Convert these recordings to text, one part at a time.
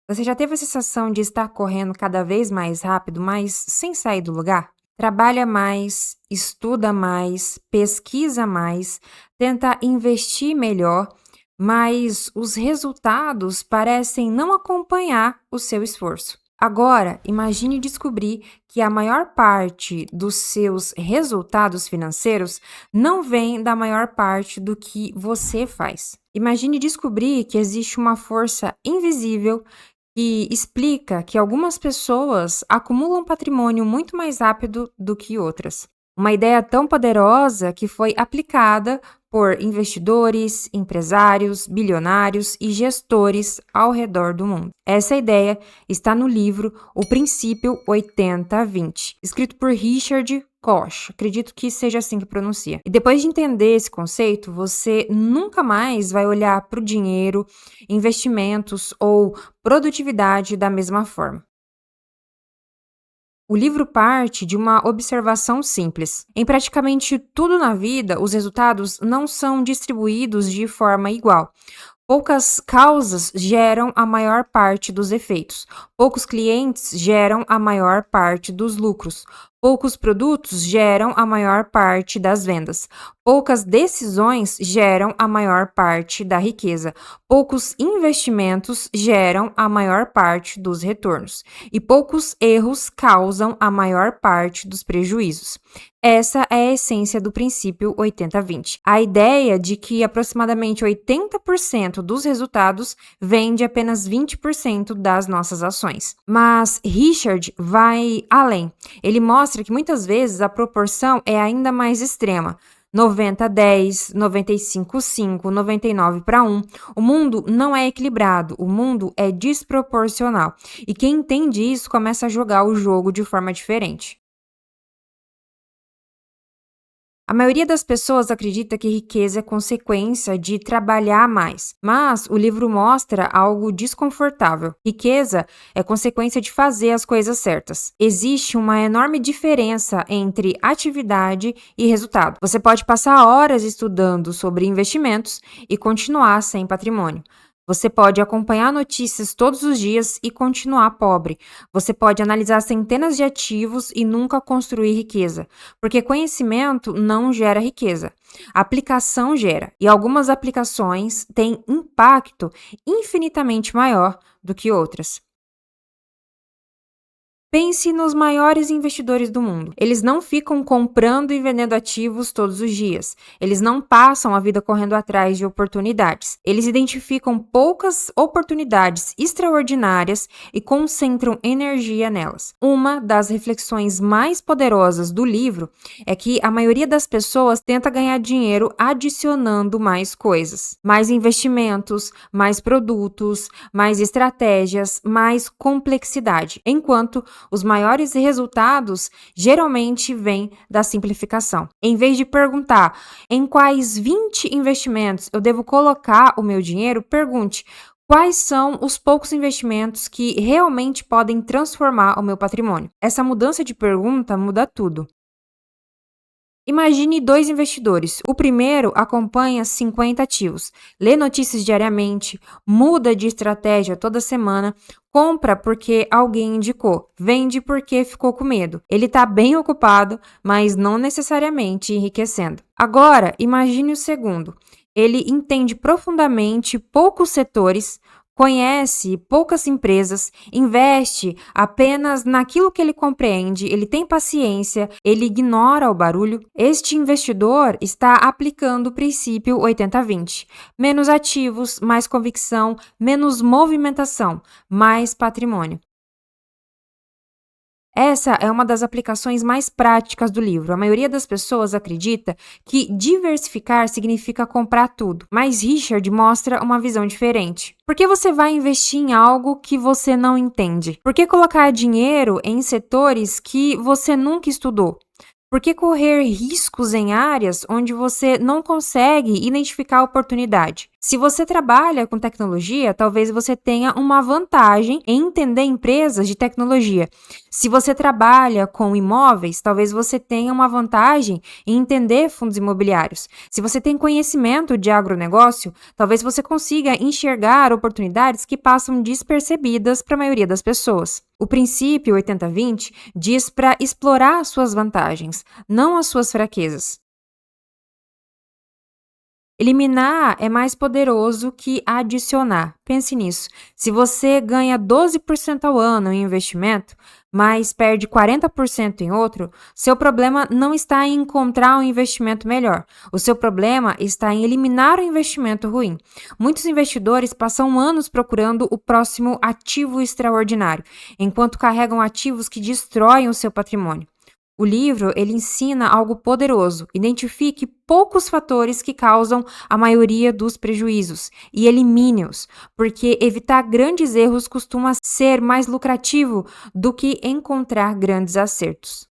Você já teve a sensação de estar correndo cada vez mais rápido, mas sem sair do lugar? Trabalha mais, estuda mais, pesquisa mais, tenta investir melhor, mas os resultados parecem não acompanhar o seu esforço. Agora, imagine descobrir que a maior parte dos seus resultados financeiros não vem da maior parte do que você faz. Imagine descobrir que existe uma força invisível que explica que algumas pessoas acumulam patrimônio muito mais rápido do que outras. Uma ideia tão poderosa que foi aplicada por investidores, empresários, bilionários e gestores ao redor do mundo. Essa ideia está no livro O Princípio 80-20, escrito por Richard Koch, acredito que seja assim que pronuncia. E depois de entender esse conceito, você nunca mais vai olhar para o dinheiro, investimentos ou produtividade da mesma forma. O livro parte de uma observação simples. Em praticamente tudo na vida, os resultados não são distribuídos de forma igual. Poucas causas geram a maior parte dos efeitos. Poucos clientes geram a maior parte dos lucros. Poucos produtos geram a maior parte das vendas. Poucas decisões geram a maior parte da riqueza. Poucos investimentos geram a maior parte dos retornos. E poucos erros causam a maior parte dos prejuízos. Essa é a essência do princípio 80-20. A ideia de que aproximadamente 80% dos resultados vem de apenas 20% das nossas ações. Mas Richard vai além. Ele mostra que muitas vezes a proporção é ainda mais extrema. 90-10, 95-5, 99-1. O mundo não é equilibrado, o mundo é desproporcional. E quem entende isso começa a jogar o jogo de forma diferente. A maioria das pessoas acredita que riqueza é consequência de trabalhar mais, mas o livro mostra algo desconfortável. Riqueza é consequência de fazer as coisas certas. Existe uma enorme diferença entre atividade e resultado. Você pode passar horas estudando sobre investimentos e continuar sem patrimônio. Você pode acompanhar notícias todos os dias e continuar pobre. Você pode analisar centenas de ativos e nunca construir riqueza, porque conhecimento não gera riqueza. Aplicação gera, e algumas aplicações têm impacto infinitamente maior do que outras. Pense nos maiores investidores do mundo. Eles não ficam comprando e vendendo ativos todos os dias. Eles não passam a vida correndo atrás de oportunidades. Eles identificam poucas oportunidades extraordinárias e concentram energia nelas. Uma das reflexões mais poderosas do livro é que a maioria das pessoas tenta ganhar dinheiro adicionando mais coisas, mais investimentos, mais produtos, mais estratégias, mais complexidade, enquanto os maiores resultados geralmente vêm da simplificação. Em vez de perguntar em quais 20 investimentos eu devo colocar o meu dinheiro, pergunte quais são os poucos investimentos que realmente podem transformar o meu patrimônio. Essa mudança de pergunta muda tudo. Imagine dois investidores. O primeiro acompanha 50 ativos, lê notícias diariamente, muda de estratégia toda semana, compra porque alguém indicou, vende porque ficou com medo. Ele está bem ocupado, mas não necessariamente enriquecendo. Agora, imagine o segundo. Ele entende profundamente poucos setores, conhece poucas empresas, investe apenas naquilo que ele compreende, ele tem paciência, ele ignora o barulho. Este investidor está aplicando o princípio 80-20. Menos ativos, mais convicção, menos movimentação, mais patrimônio. Essa é uma das aplicações mais práticas do livro. A maioria das pessoas acredita que diversificar significa comprar tudo, mas Richard mostra uma visão diferente. Por que você vai investir em algo que você não entende? Por que colocar dinheiro em setores que você nunca estudou? Por que correr riscos em áreas onde você não consegue identificar a oportunidade? Se você trabalha com tecnologia, talvez você tenha uma vantagem em entender empresas de tecnologia. Se você trabalha com imóveis, talvez você tenha uma vantagem em entender fundos imobiliários. Se você tem conhecimento de agronegócio, talvez você consiga enxergar oportunidades que passam despercebidas para a maioria das pessoas. O princípio 80-20 diz para explorar suas vantagens, não as suas fraquezas. Eliminar é mais poderoso que adicionar. Pense nisso. Se você ganha 12% ao ano em investimento, mas perde 40% em outro, seu problema não está em encontrar um investimento melhor. O seu problema está em eliminar o investimento ruim. Muitos investidores passam anos procurando o próximo ativo extraordinário, enquanto carregam ativos que destroem o seu patrimônio. O livro, ele ensina algo poderoso. Identifique poucos fatores que causam a maioria dos prejuízos e elimine-os, porque evitar grandes erros costuma ser mais lucrativo do que encontrar grandes acertos.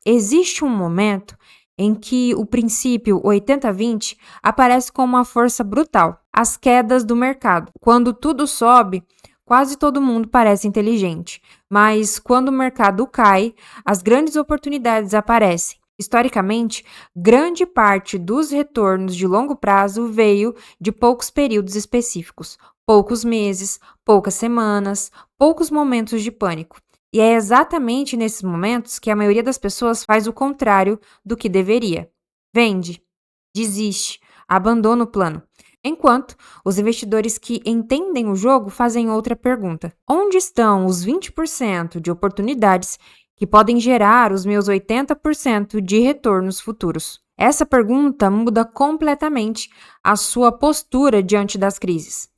Existe um momento em que o princípio 80-20 aparece como uma força brutal. As quedas do mercado. Quando tudo sobe, quase todo mundo parece inteligente, mas quando o mercado cai, as grandes oportunidades aparecem. Historicamente, grande parte dos retornos de longo prazo veio de poucos períodos específicos, poucos meses, poucas semanas, poucos momentos de pânico. E é exatamente nesses momentos que a maioria das pessoas faz o contrário do que deveria. Vende, desiste, abandona o plano. Enquanto os investidores que entendem o jogo fazem outra pergunta: onde estão os 20% de oportunidades que podem gerar os meus 80% de retornos futuros? Essa pergunta muda completamente a sua postura diante das crises.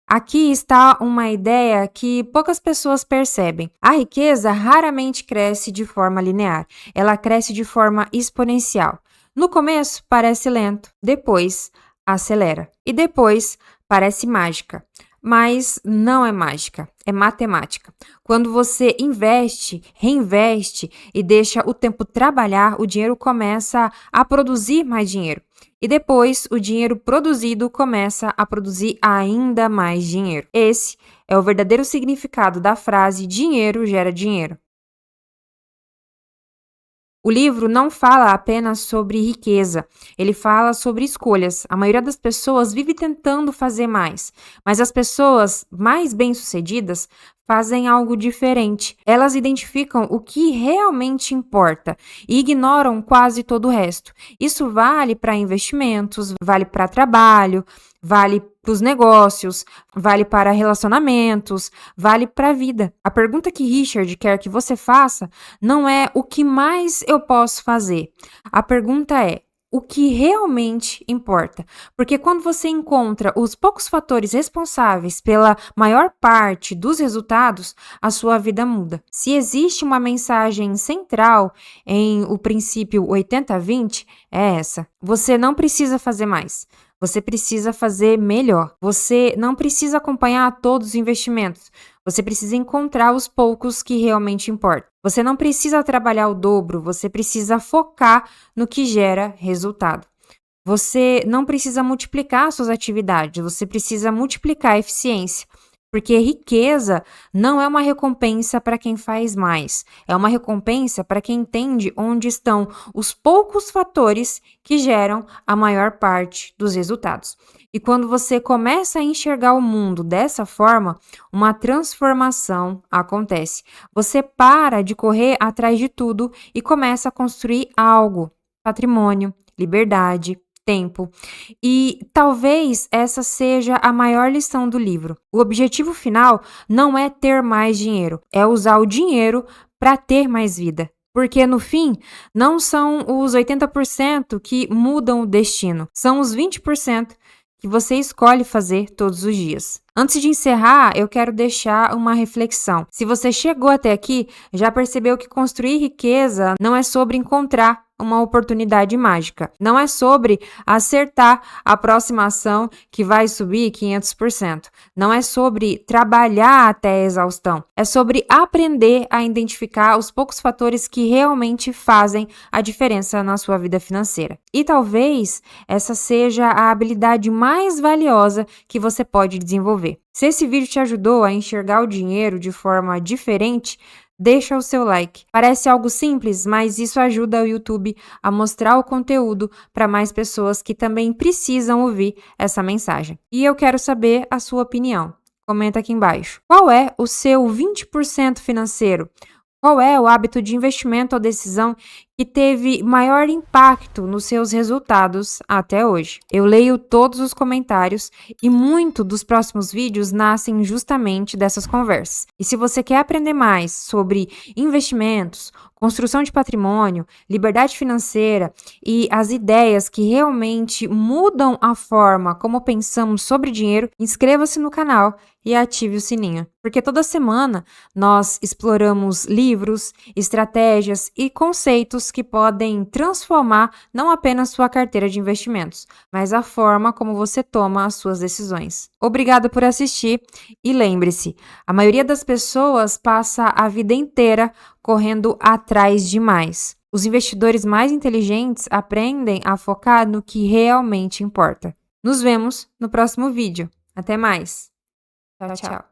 Aqui está uma ideia que poucas pessoas percebem. A riqueza raramente cresce de forma linear, ela cresce de forma exponencial. No começo parece lento, depois acelera e depois parece mágica. Mas não é mágica, é matemática. Quando você investe, reinveste e deixa o tempo trabalhar, o dinheiro começa a produzir mais dinheiro. E depois, o dinheiro produzido começa a produzir ainda mais dinheiro. Esse é o verdadeiro significado da frase dinheiro gera dinheiro. O livro não fala apenas sobre riqueza, ele fala sobre escolhas. A maioria das pessoas vive tentando fazer mais, mas as pessoas mais bem-sucedidas fazem algo diferente. Elas identificam o que realmente importa e ignoram quase todo o resto. Isso vale para investimentos, vale para trabalho, vale para os negócios, vale para relacionamentos, vale para a vida. A pergunta que Richard quer que você faça não é o que mais eu posso fazer. A pergunta é: o que realmente importa? Porque quando você encontra os poucos fatores responsáveis pela maior parte dos resultados, a sua vida muda. Se existe uma mensagem central em o princípio 80-20, é essa: você não precisa fazer mais. Você precisa fazer melhor. Você não precisa acompanhar todos os investimentos. Você precisa encontrar os poucos que realmente importam. Você não precisa trabalhar o dobro, você precisa focar no que gera resultado. Você não precisa multiplicar suas atividades, você precisa multiplicar a eficiência. Porque riqueza não é uma recompensa para quem faz mais, é uma recompensa para quem entende onde estão os poucos fatores que geram a maior parte dos resultados. E quando você começa a enxergar o mundo dessa forma, uma transformação acontece. Você para de correr atrás de tudo e começa a construir algo: patrimônio, liberdade, tempo. E talvez essa seja a maior lição do livro. O objetivo final não é ter mais dinheiro, é usar o dinheiro para ter mais vida. Porque no fim, não são os 80% que mudam o destino, são os 20% que você escolhe fazer todos os dias. Antes de encerrar, eu quero deixar uma reflexão. Se você chegou até aqui, já percebeu que construir riqueza não é sobre encontrar uma oportunidade mágica. Não é sobre acertar a próxima ação que vai subir 500%. Não é sobre trabalhar até a exaustão. É sobre aprender a identificar os poucos fatores que realmente fazem a diferença na sua vida financeira. E talvez essa seja a habilidade mais valiosa que você pode desenvolver. Se esse vídeo te ajudou a enxergar o dinheiro de forma diferente, deixa o seu like. Parece algo simples, mas isso ajuda o YouTube a mostrar o conteúdo para mais pessoas que também precisam ouvir essa mensagem. E eu quero saber a sua opinião. Comenta aqui embaixo. Qual é o seu 20% financeiro? Qual é o hábito de investimento ou decisão que teve maior impacto nos seus resultados até hoje? Eu leio todos os comentários e muito dos próximos vídeos nascem justamente dessas conversas. E se você quer aprender mais sobre investimentos, construção de patrimônio, liberdade financeira e as ideias que realmente mudam a forma como pensamos sobre dinheiro, inscreva-se no canal e ative o sininho. Porque toda semana nós exploramos livros, estratégias e conceitos que podem transformar não apenas sua carteira de investimentos, mas a forma como você toma as suas decisões. Obrigado por assistir e lembre-se, a maioria das pessoas passa a vida inteira correndo atrás demais. Os investidores mais inteligentes aprendem a focar no que realmente importa. Nos vemos no próximo vídeo. Até mais! Tchau, tchau.